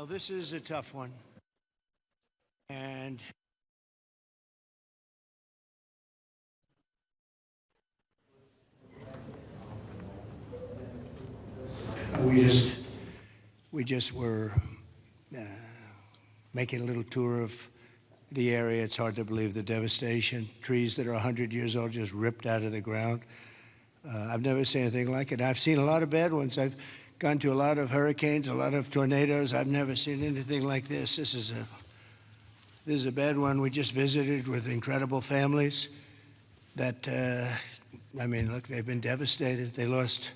This is a tough one. And we just were making a little tour of the area. It's hard to believe the devastation. Trees that are 100 years old just ripped out of the ground. I've never seen anything like it. I've seen a lot of bad ones. I've gone to a lot of hurricanes, a lot of tornadoes. I've never seen anything like this. This is a bad one. We just visited with incredible families that, I mean, look, they've been devastated. They lost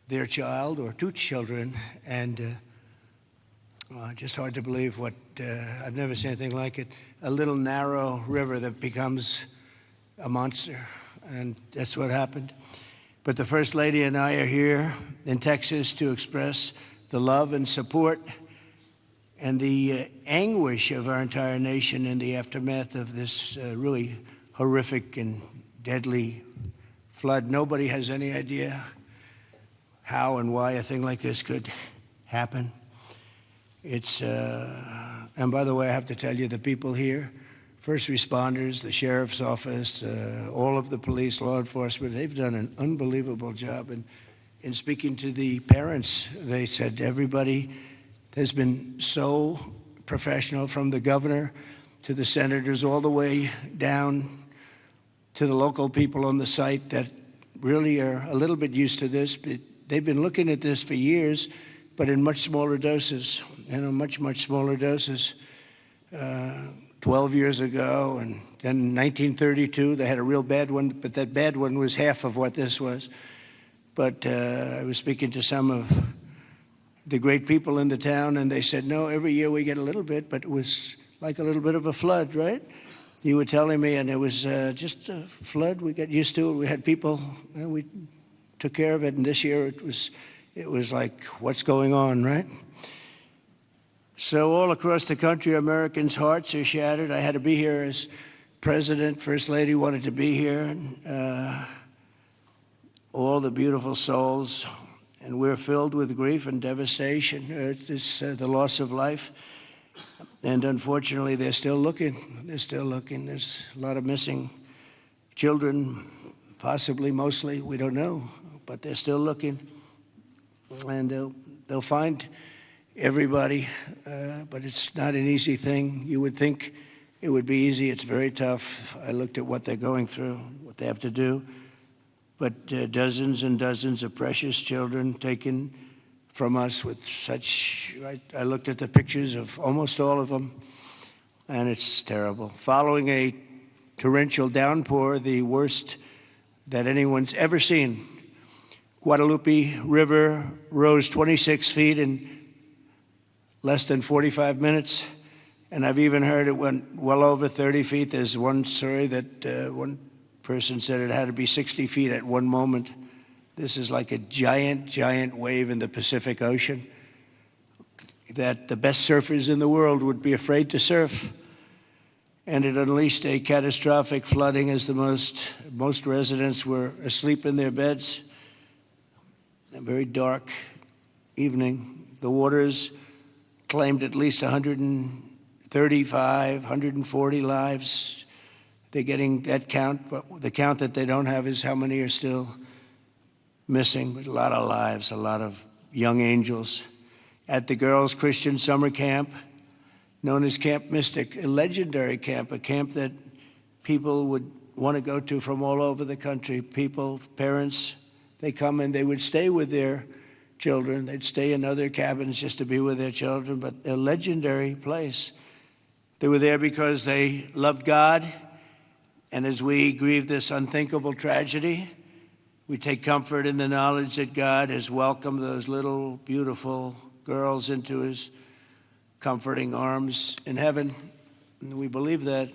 their child or two children, and just hard to believe what, I've never seen anything like it. A little narrow river that becomes a monster, and that's what happened. But the First Lady and I are here in Texas to express the love and support and the anguish of our entire nation in the aftermath of this really horrific and deadly flood. Nobody has any idea how and why a thing like this could happen. It's, and by the way, I have to tell you, the people here, first responders, the sheriff's office, all of the police, law enforcement, they've done an unbelievable job. And in speaking to the parents, they said everybody has been so professional, from the governor to the senators, all the way down to the local people on the site that really are a little bit used to this. But they've been looking at this for years, but in much smaller doses, much smaller doses. 12 years ago, and then in 1932, they had a real bad one, but that bad one was half of what this was. But I was speaking to some of the great people in the town, and they said, no, every year we get a little bit, but it was like a little bit of a flood, right? You were telling me, and it was just a flood. We got used to it. We had people, and we took care of it, and this year it was like, what's going on, right? So all across the country, Americans' hearts are shattered. I had to be here as president. First Lady wanted to be here. And, all the beautiful souls. And we're filled with grief and devastation. It's the loss of life. And unfortunately, they're still looking. They're still looking. There's a lot of missing children, possibly, mostly. We don't know. But they're still looking. And they'll find everybody, but it's not an easy thing. You would think it would be easy. It's very tough. I looked at what they're going through, what they have to do. But dozens and dozens of precious children taken from us with such, I looked at the pictures of almost all of them, and it's terrible. Following a torrential downpour, the worst that anyone's ever seen, Guadalupe River rose 26 feet in less than 45 minutes, and I've even heard it went well over 30 feet. There's one story that one person said it had to be 60 feet at one moment. This is like a giant wave in the Pacific Ocean that the best surfers in the world would be afraid to surf. And it unleashed a catastrophic flooding as most residents were asleep in their beds. A very dark evening. The waters claimed at least 135, 140 lives. They're getting that count, but the count that they don't have is how many are still missing. But a lot of lives, a lot of young angels. At the Girls Christian Summer Camp, known as Camp Mystic, a legendary camp, a camp that people would want to go to from all over the country. People, parents, they come and they would stay with their children. They'd stay in other cabins just to be with their children, but a legendary place. They were there because they loved God, and as we grieve this unthinkable tragedy, we take comfort in the knowledge that God has welcomed those little, beautiful girls into his comforting arms in heaven. And we believe that,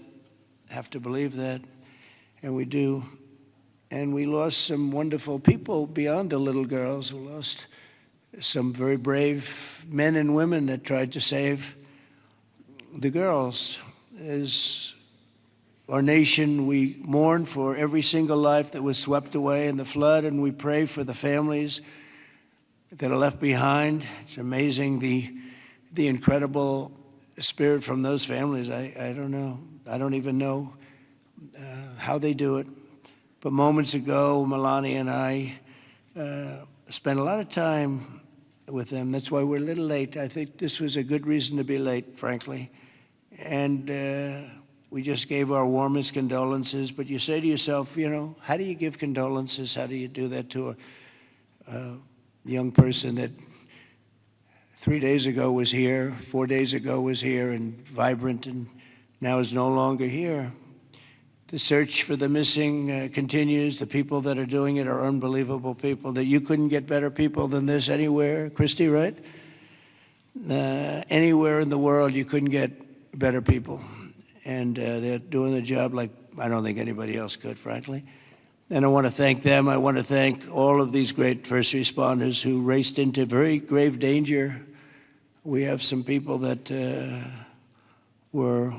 have to believe that, and we do. And we lost some wonderful people beyond the little girls. We lost some very brave men and women that tried to save the girls. As our nation, we mourn for every single life that was swept away in the flood, and we pray for the families that are left behind. It's amazing the the incredible spirit from those families. I don't know. I don't even know how they do it. But moments ago, Melania and I spent a lot of time with them. That's why we're a little late. I think this was a good reason to be late, frankly. And we just gave our warmest condolences. But you say to yourself, you know, how do you give condolences? How do you do that to a young person that 3 days ago was here, 4 days ago was here and vibrant, and now is no longer here? The search for the missing continues. The people that are doing it are unbelievable people, that you couldn't get better people than this anywhere. Christy, right? Anywhere in the world, you couldn't get better people. And they're doing the job like I don't think anybody else could, frankly. And I want to thank them. I want to thank all of these great first responders who raced into very grave danger. We have some people that were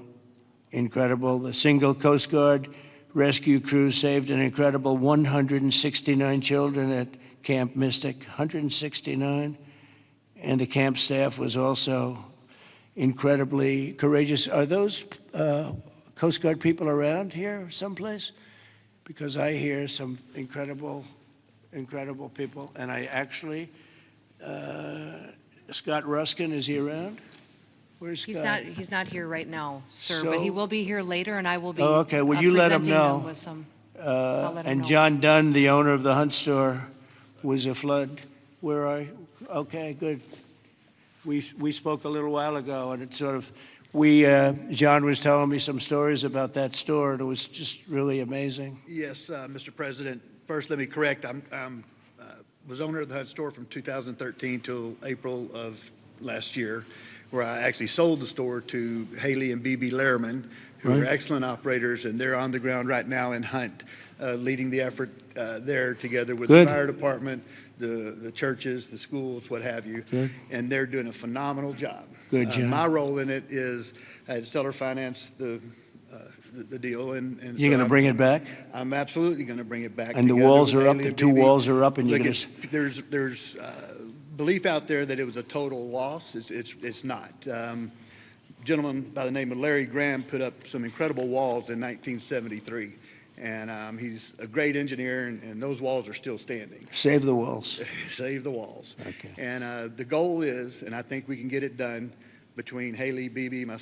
incredible. The single Coast Guard rescue crew saved an incredible 169 children at Camp Mystic, 169. And the camp staff was also incredibly courageous. Are those Coast Guard people around here someplace? Because I hear some incredible people. And I actually, Scott Ruskin, is he around? Where's Scott? He's not here right now, sir, but he will be here later, and I will be okay. Well, you let him know. with some, I'll let him and know. John Dunn, the owner of the Hunt store, was a flood. Where are you? Okay, good. We spoke a little while ago, and it sort of, John was telling me some stories about that store, and it was just really amazing. Yes, Mr. President. First, let me correct. I was owner of the Hunt store from 2013 till April of last year, where I actually sold the store to Haley and BB Lehrman, who are excellent operators, and they're on the ground right now in Hunt, leading the effort there together with the fire department, the churches, the schools, what have you. And they're doing a phenomenal job. Good job. My role in it is I had seller finance the deal. And You're going to bring it back? I'm absolutely going to bring it back. And the walls are up, the two walls are up, and you're going to... There's belief out there that it was a total loss. It's not. A gentleman by the name of Larry Graham put up some incredible walls in 1973. And he's a great engineer, and those walls are still standing. Save the walls. Save the walls. Okay. And the goal is, and I think we can get it done, between Haley, BB, myself,